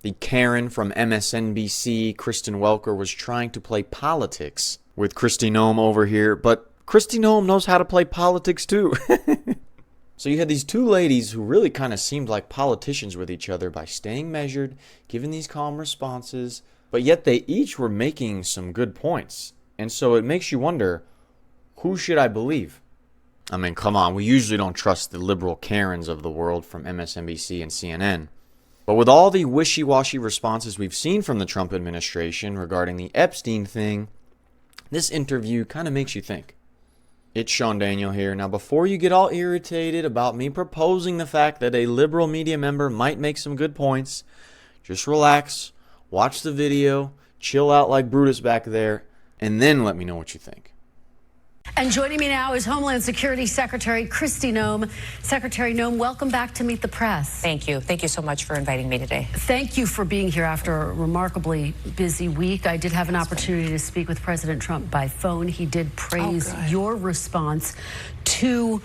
The Karen from MSNBC, Kristen Welker, was trying to play politics with Kristi Noem over here, but Kristi Noem knows how to play politics too. So you had these two ladies who really kind of seemed like politicians with each other by staying measured, giving these calm responses, but yet they each were making some good points. And so it makes you wonder, who should I believe? I mean, come on, we usually don't trust the liberal Karens of the world from MSNBC and CNN. But with all the wishy-washy responses we've seen from the Trump administration regarding the Epstein thing, this interview kind of makes you think. It's SeanDaniel here. Now, before you get all irritated about me proposing the fact that a liberal media member might make some good points, just relax, watch the video, chill out like Brutus back there, and then let me know what you think. And joining me now is Homeland Security Secretary Kristi Noem. Secretary Noem, welcome back to Meet the Press. Thank you. Thank you so much for inviting me today. Thank you for being here after a remarkably busy week. I did have an opportunity to speak with President Trump by phone. He did praise your response to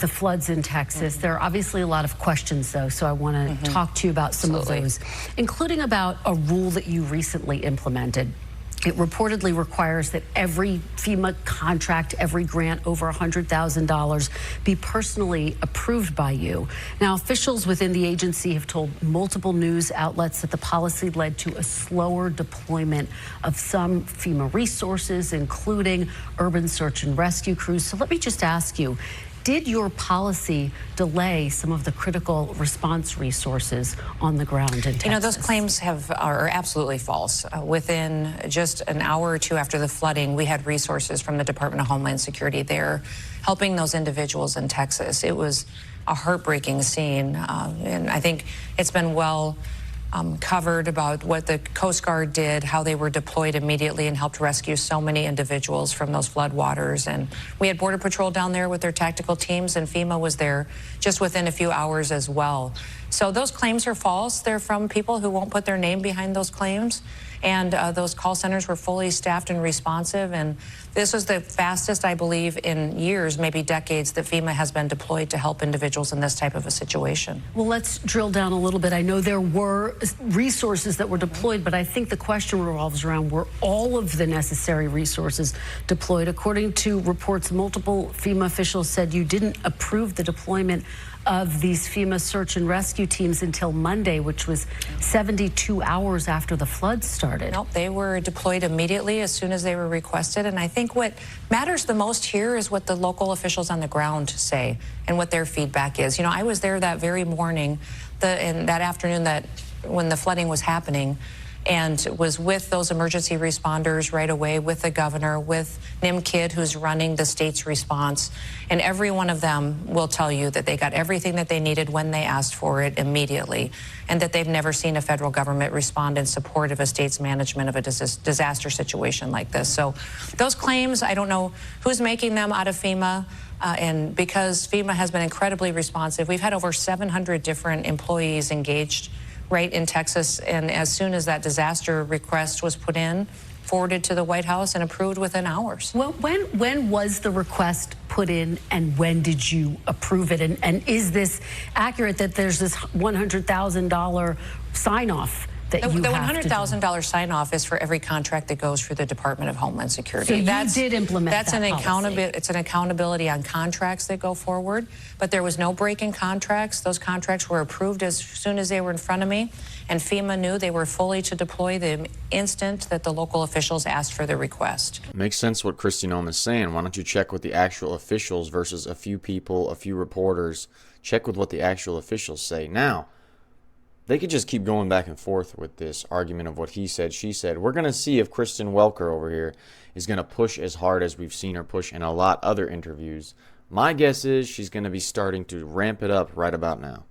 the floods in Texas. There are obviously a lot of questions, though, so I want to talk to you about some of those, including about a rule that you recently implemented. It reportedly requires that every FEMA contract, every grant over $100,000 be personally approved by you. Now, officials within the agency have told multiple news outlets that the policy led to a slower deployment of some FEMA resources, including urban search and rescue crews. So let me just ask you, did your policy delay some of the critical response resources on the ground in Texas? You know, those claims are absolutely false. Within just an hour or two after the flooding, we had resources from the Department of Homeland Security there helping those individuals in Texas. It was a heartbreaking scene, and I think it's been well covered about what the Coast Guard did, how they were deployed immediately and helped rescue so many individuals from those floodwaters. And we had Border Patrol down there with their tactical teams, and FEMA was there just within a few hours as well. So those claims are false. They're from people who won't put their name behind those claims. And those call centers were fully staffed and responsive. And this was the fastest, I believe, in years, maybe decades, that FEMA has been deployed to help individuals in this type of a situation. Well, let's drill down a little bit. I know there were resources that were deployed, but I think the question revolves around, were all of the necessary resources deployed? According to reports, multiple FEMA officials said you didn't approve the deployment of these FEMA search and rescue teams until Monday, which was 72 hours after the flood started. Nope, they were deployed immediately as soon as they were requested. And I think what matters the most here is what the local officials on the ground say and what their feedback is. You know, I was there that very morning, in that afternoon when the flooding was happening, and was with those emergency responders right away, with the governor, with Nim Kidd, who's running the state's response. And every one of them will tell you that they got everything that they needed when they asked for it immediately, and that they've never seen a federal government respond in support of a state's management of a disaster situation like this. So those claims, I don't know who's making them out of FEMA. And because FEMA has been incredibly responsive, we've had over 700 different employees engaged right in Texas, and as soon as that disaster request was put in, forwarded to the White House and approved within hours. Well, when was the request put in, and when did you approve it? And is this accurate that there's this $100,000 sign-off that you have to do? The $100,000 sign-off is for every contract that goes through the Department of Homeland Security. So you did implement that policy. It's an accountability on contracts that go forward, but there was no break in contracts. Those contracts were approved as soon as they were in front of me, and FEMA knew they were fully to deploy the instant that the local officials asked for the request. Makes sense what Kristi Noem is saying. Why don't you check with the actual officials versus a few people, a few reporters? Check with what the actual officials say. Now, they could just keep going back and forth with this argument of what he said, she said. We're going to see if Kristen Welker over here is going to push as hard as we've seen her push in a lot other interviews. My guess is she's going to be starting to ramp it up right about now.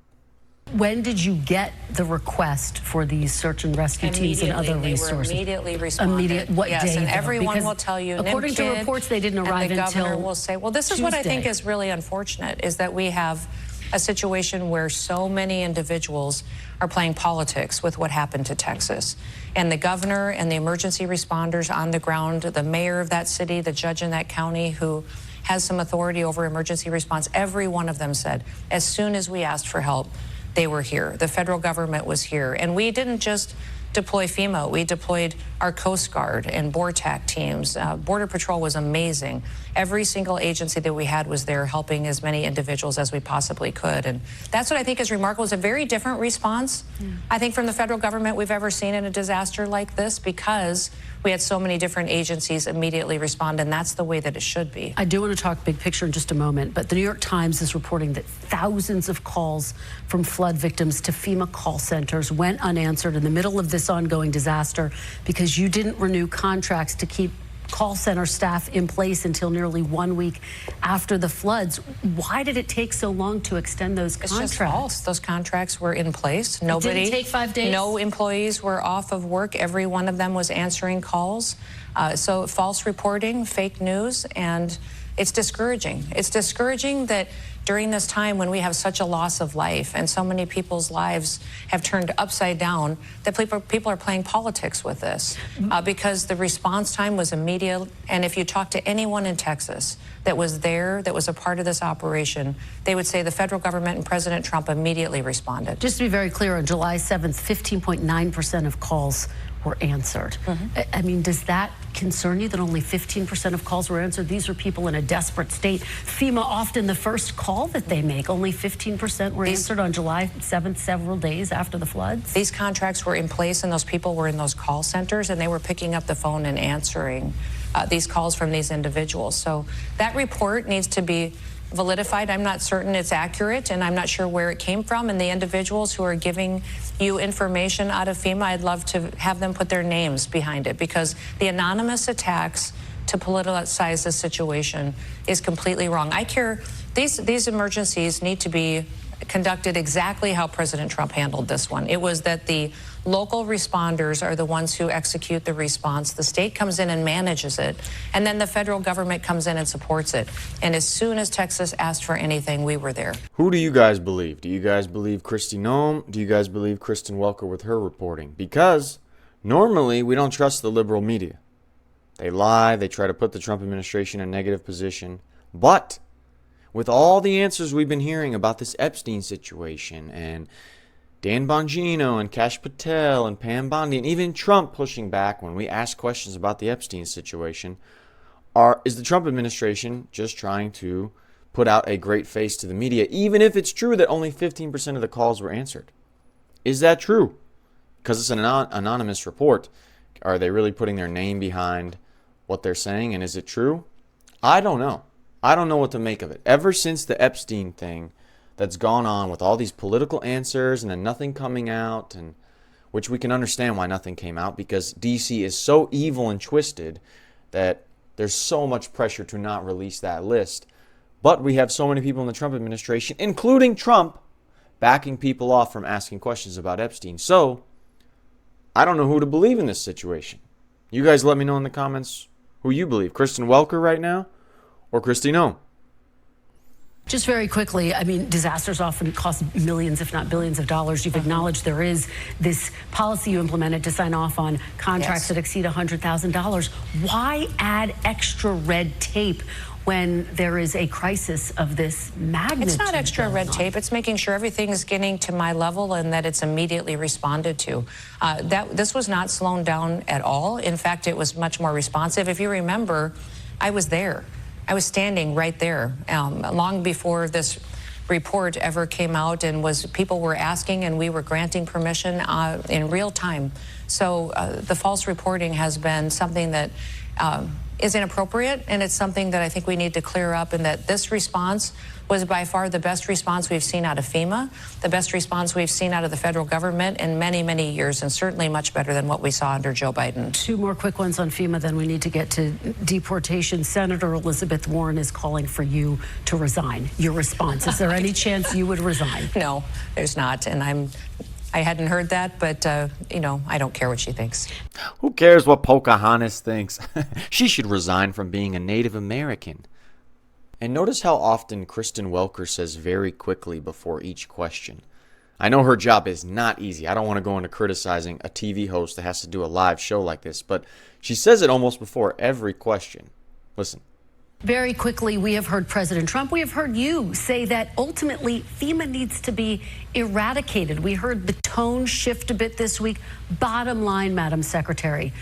When did you get the request for these search and rescue teams and other resources? They were immediately responded. What day? And everyone will tell you. According to reports, they didn't arrive until the governor will say, well, this is what I think is really unfortunate, is that we have a situation where so many individuals are playing politics with what happened to Texas. And the governor and the emergency responders on the ground, the mayor of that city, the judge in that county who has some authority over emergency response, every one of them said, as soon as we asked for help, they were here. The federal government was here. And we didn't just deploy FEMA. We deployed our Coast Guard and BORTAC teams. Border Patrol was amazing. Every single agency that we had was there helping as many individuals as we possibly could. And that's what I think is remarkable. It's a very different response, I think, from the federal government we've ever seen in a disaster like this, because we had so many different agencies immediately respond, and that's the way that it should be. I do want to talk big picture in just a moment, but the New York Times is reporting that thousands of calls from flood victims to FEMA call centers went unanswered in the middle of this ongoing disaster because you didn't renew contracts to keep call center staff in place until nearly 1 week after the floods. Why did it take so long to extend those contracts? It's just false. Those contracts were in place. It didn't take 5 days? No employees were off of work. Every one of them was answering calls. So false reporting, fake news, and it's discouraging. It's discouraging that during this time when we have such a loss of life and so many people's lives have turned upside down, that people are playing politics with this because the response time was immediate. And if you talk to anyone in Texas that was there, that was a part of this operation, they would say the federal government and President Trump immediately responded. Just to be very clear, on July 7th, 15.9% of calls were answered. I mean, does that concern you that only 15% of calls were answered? These are people in a desperate state. FEMA, often the first call that they make, only 15% were answered on July 7th, several days after the floods. These contracts were in place and those people were in those call centers and they were picking up the phone and answering these calls from these individuals. So that report needs to be validified. I'm not certain it's accurate, and I'm not sure where it came from. And the individuals who are giving you information out of FEMA, I'd love to have them put their names behind it, because the anonymous attacks to politicize this situation is completely wrong. I care. These emergencies need to be conducted exactly how President Trump handled this one. It was that the local responders are the ones who execute the response. The state comes in and manages it, and then the federal government comes in and supports it. And as soon as Texas asked for anything, we were there. Who do you guys believe? Do you guys believe Kristi Noem? Do you guys believe Kristen Welker with her reporting? Because normally we don't trust the liberal media. They lie, they try to put the Trump administration in a negative position. But with all the answers we've been hearing about this Epstein situation, and Dan Bongino and Kash Patel and Pam Bondi, and even Trump pushing back when we ask questions about the Epstein situation, is the Trump administration just trying to put out a great face to the media, even if it's true that only 15% of the calls were answered? Is that true? Because it's an anonymous report. Are they really putting their name behind what they're saying, and is it true? I don't know. I don't know what to make of it. Ever since the Epstein thing that's gone on with all these political answers and then nothing coming out, and which we can understand why nothing came out, because D.C. is so evil and twisted that there's so much pressure to not release that list. But we have so many people in the Trump administration, including Trump, backing people off from asking questions about Epstein. So I don't know who to believe in this situation. You guys let me know in the comments who you believe. Kristen Welker right now or Kristi Noem? Just very quickly, I mean, disasters often cost millions, if not billions of dollars. You've acknowledged there is this policy you implemented to sign off on contracts that exceed $100,000. Why add extra red tape when there is a crisis of this magnitude? It's not extra red tape. It's making sure everything is getting to my level and that it's immediately responded to. This was not slowed down at all. In fact, it was much more responsive. If you remember, I was there. I was standing right there long before this report ever came out, and people were asking and we were granting permission in real time. So the false reporting has been something that is inappropriate, and it's something that I think we need to clear up, and that this response was by far the best response we've seen out of FEMA, the best response we've seen out of the federal government in many, many years, and certainly much better than what we saw under Joe Biden. Two more quick ones on FEMA, then we need to get to deportation. Senator Elizabeth Warren is calling for you to resign. Your response, is there any chance you would resign? No, there's not, and I hadn't heard that, but, you know, I don't care what she thinks. Who cares what Pocahontas thinks? She should resign from being a Native American. And notice how often Kristen Welker says very quickly before each question. I know her job is not easy. I don't want to go into criticizing a TV host that has to do a live show like this, but she says it almost before every question. Listen. Very quickly, we have heard President Trump, we have heard you say that ultimately FEMA needs to be eradicated. We heard the tone shift a bit this week. Bottom line, Madam Secretary,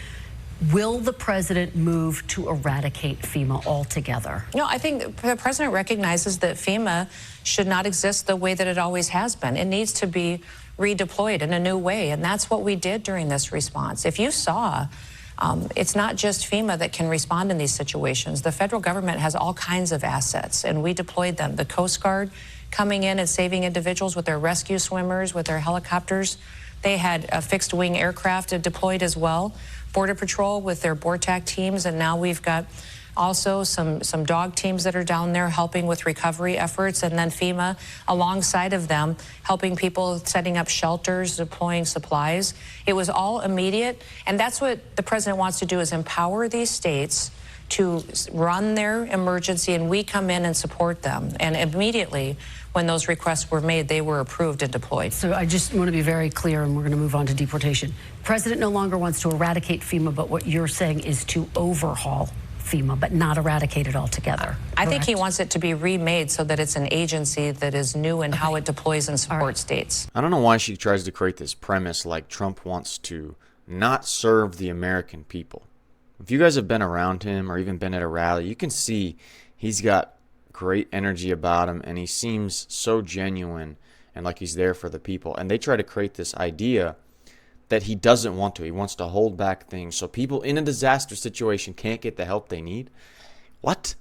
will the president move to eradicate FEMA altogether? No, I think the president recognizes that FEMA should not exist the way that it always has been. It needs to be redeployed in a new way, and that's what we did during this response. If you saw, it's not just FEMA that can respond in these situations. The federal government has all kinds of assets, and we deployed them. The Coast Guard coming in and saving individuals with their rescue swimmers, with their helicopters. They had a fixed-wing aircraft deployed as well. Border Patrol with their BORTAC teams, and now we've got also some dog teams that are down there helping with recovery efforts, and then FEMA alongside of them helping people setting up shelters, deploying supplies. It was all immediate, and that's what the president wants to do, is empower these states to run their emergency, and we come in and support them. And immediately when those requests were made, they were approved and deployed. So I just want to be very clear, and we're going to move on to deportation. President no longer wants to eradicate FEMA, but what you're saying is to overhaul FEMA, but not eradicate it altogether. I think he wants it to be remade so that it's an agency that is new in how it deploys and supports states. I don't know why she tries to create this premise like Trump wants to not serve the American people. If you guys have been around him or even been at a rally, you can see he's got great energy about him, and he seems so genuine and like he's there for the people. And they try to create this idea that he doesn't want to. He wants to hold back things so people in a disaster situation can't get the help they need. What?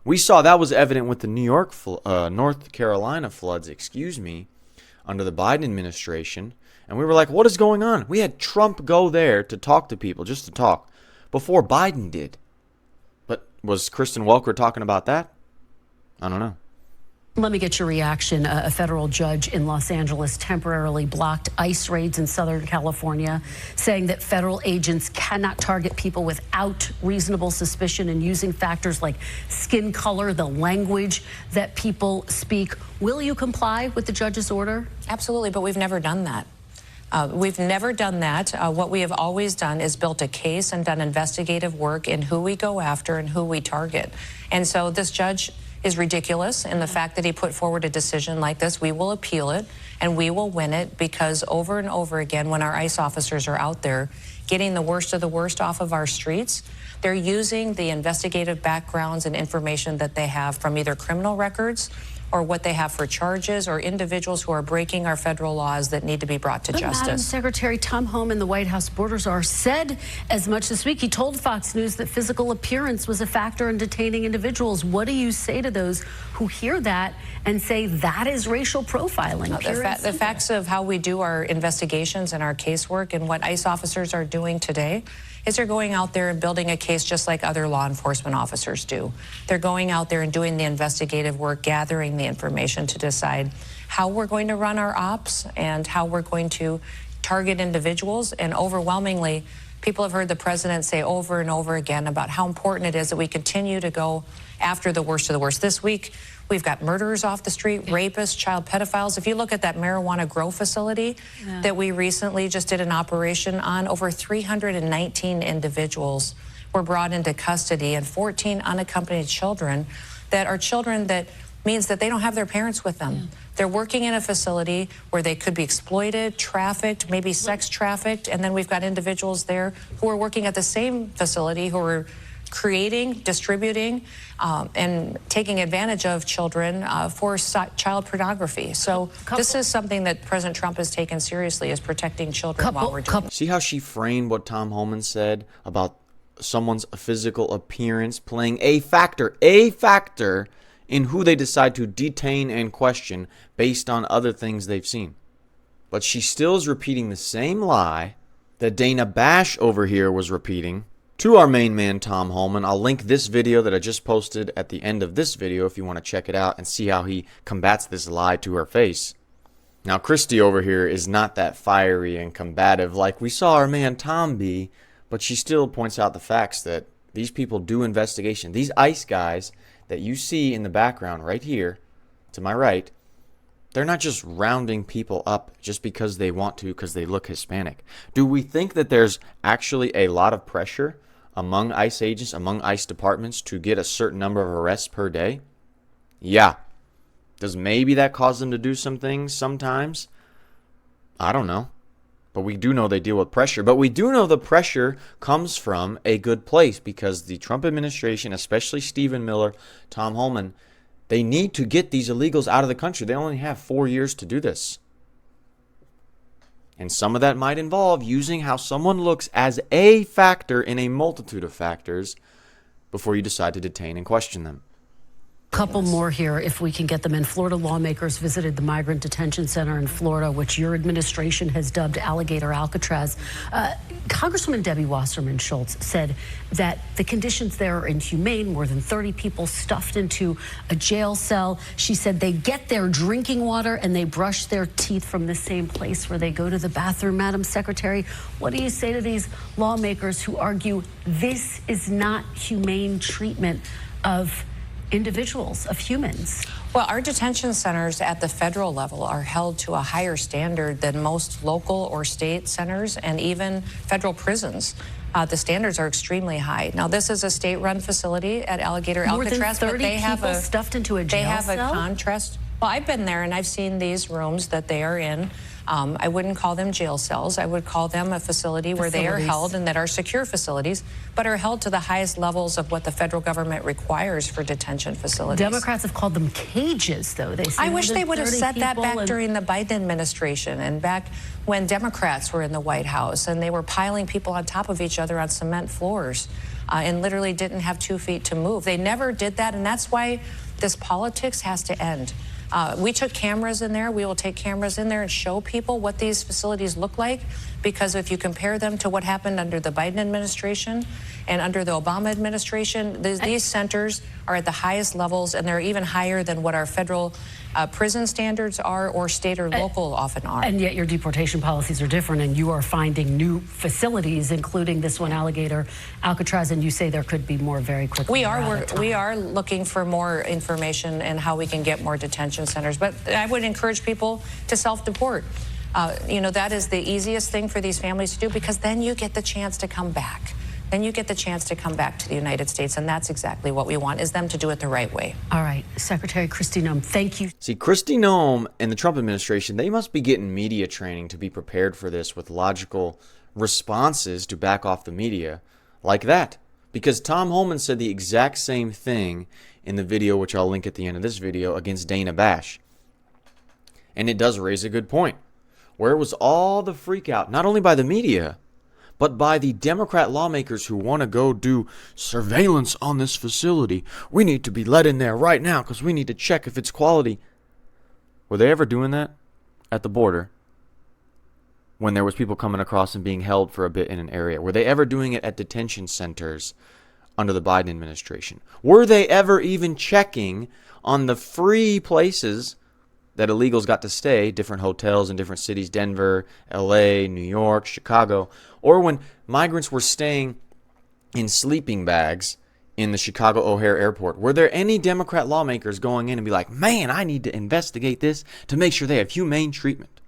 We saw that was evident with the North Carolina floods, under the Biden administration. And we were like, what is going on? We had Trump go there to talk to people, just to talk, before Biden did. But was Kristen Welker talking about that? I don't know. Let me get your reaction. A federal judge in Los Angeles temporarily blocked ICE raids in Southern California, saying that federal agents cannot target people without reasonable suspicion and using factors like skin color, the language that people speak. Will you comply with the judge's order? Absolutely, but we've never done that. We've never done that. What we have always done is built a case and done investigative work in who we go after and who we target. And so this judge is ridiculous in the fact that he put forward a decision like this. We will appeal it and we will win it, because over and over again, when our ICE officers are out there getting the worst of the worst off of our streets, they're using the investigative backgrounds and information that they have from either criminal records or what they have for charges, or individuals who are breaking our federal laws that need to be brought to justice. Madam Secretary, Tom Homan, the White House border czar, said as much this week. He told Fox News that physical appearance was a factor in detaining individuals. What do you say to those who hear that and say that is racial profiling? The facts of how we do our investigations and our casework and what ICE officers are doing today is they're going out there and building a case just like other law enforcement officers do. They're going out there and doing the investigative work, gathering the information to decide how we're going to run our ops and how we're going to target individuals. And overwhelmingly, people have heard the president say over and over again about how important it is that we continue to go after the worst of the worst. This week, we've got murderers off the street, rapists, child pedophiles. If you look at that marijuana grow facility that we recently just did an operation on, over 319 individuals were brought into custody, and 14 unaccompanied children that means that they don't have their parents with them. They're working in a facility where they could be exploited, trafficked, maybe sex trafficked, and then we've got individuals there who are working at the same facility who are creating, distributing, and taking advantage of children for child pornography. So this is something that President Trump has taken seriously, is protecting children while we're doing it. See how she framed what Tom Homan said about someone's physical appearance playing a factor in who they decide to detain and question based on other things they've seen. But she still is repeating the same lie that Dana Bash over here was repeating to our main man, Tom Homan. I'll link this video that I just posted at the end of this video if you want to check it out and see how he combats this lie to her face. Now, Christy over here is not that fiery and combative like we saw our man Tom be, but she still points out the facts that these people do investigation. These ICE guys that you see in the background right here to my right, they're not just rounding people up just because they want to, because they look Hispanic. Do we think that there's actually a lot of pressure among ICE agents, among ICE departments to get a certain number of arrests per day? Yeah. Does maybe that cause them to do some things sometimes? I don't know. But we do know they deal with pressure. But we do know the pressure comes from a good place because the Trump administration, especially Stephen Miller, Tom Homan, they need to get these illegals out of the country. They only have 4 years to do this. And some of that might involve using how someone looks as a factor in a multitude of factors before you decide to detain and question them. Couple more here, if we can get them in. Florida lawmakers visited the migrant detention center in Florida, which your administration has dubbed Alligator Alcatraz. Congresswoman Debbie Wasserman Schultz said that the conditions there are inhumane. More than 30 people stuffed into a jail cell. She said they get their drinking water and they brush their teeth from the same place where they go to the bathroom. Madam Secretary, what do you say to these lawmakers who argue this is not humane treatment of individuals, of humans? Well, our detention centers at the federal level are held to a higher standard than most local or state centers and even federal prisons. The standards are extremely high. Now, this is a state-run facility at Alligator Alcatraz, but they have stuffed into a jail cell? They have a contrast. Well, I've been there and I've seen these rooms that they are in. I wouldn't call them jail cells. I would call them a facility where they are held and that are secure facilities, but are held to the highest levels of what the federal government requires for detention facilities. Democrats have called them cages, though. They say I wish they would have said that back and during the Biden administration and back when Democrats were in the White House and they were piling people on top of each other on cement floors and literally didn't have 2 feet to move. They never did that, and that's why this politics has to end. We took cameras in there. We will take cameras in there and show people what these facilities look like, because if you compare them to what happened under the Biden administration and under the Obama administration, these centers are at the highest levels, and they're even higher than what our federal prison standards are or state or local often are. And yet your deportation policies are different, and you are finding new facilities, including this one, Alligator Alcatraz, and you say there could be more very quickly. We are looking for more information and how we can get more detention centers, but I would encourage people to self-deport. You know, that is the easiest thing for these families to do, because then you get the chance to come back. Then you get the chance to come back to the United States, and that's exactly what we want, is them to do it the right way. All right. Secretary Kristi Noem, thank you. See, Kristi Noem and the Trump administration, they must be getting media training to be prepared for this with logical responses to back off the media like that. Because Tom Homan said the exact same thing in the video, which I'll link at the end of this video, against Dana Bash. And it does raise a good point. Where was all the freak out, not only by the media, but by the Democrat lawmakers who want to go do surveillance on this facility? We need to be let in there right now because we need to check if it's quality. Were they ever doing that at the border when there was people coming across and being held for a bit in an area? Were they ever doing it at detention centers under the Biden administration? Were they ever even checking on the free places that illegals got to stay, different hotels in different cities, Denver, LA, New York, Chicago, or when migrants were staying in sleeping bags in the Chicago O'Hare Airport? Were there any Democrat lawmakers going in and be like, man, I need to investigate this to make sure they have humane treatment?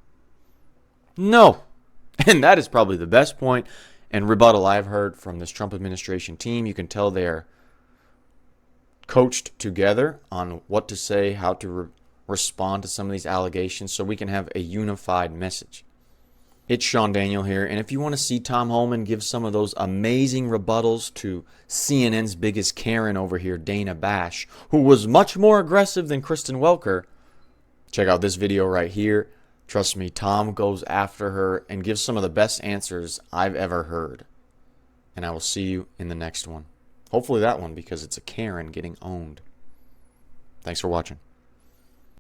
No. And that is probably the best point and rebuttal I've heard from this Trump administration team. You can tell they're coached together on what to say, how to respond to some of these allegations so we can have a unified message. It's SeanDaniel here, and if you want to see Tom Homan give some of those amazing rebuttals to CNN's biggest Karen over here, Dana Bash, who was much more aggressive than Kristen Welker, check out this video right here. Trust me, Tom goes after her and gives some of the best answers I've ever heard. And I will see you in the next one. Hopefully that one, because it's a Karen getting owned. Thanks for watching.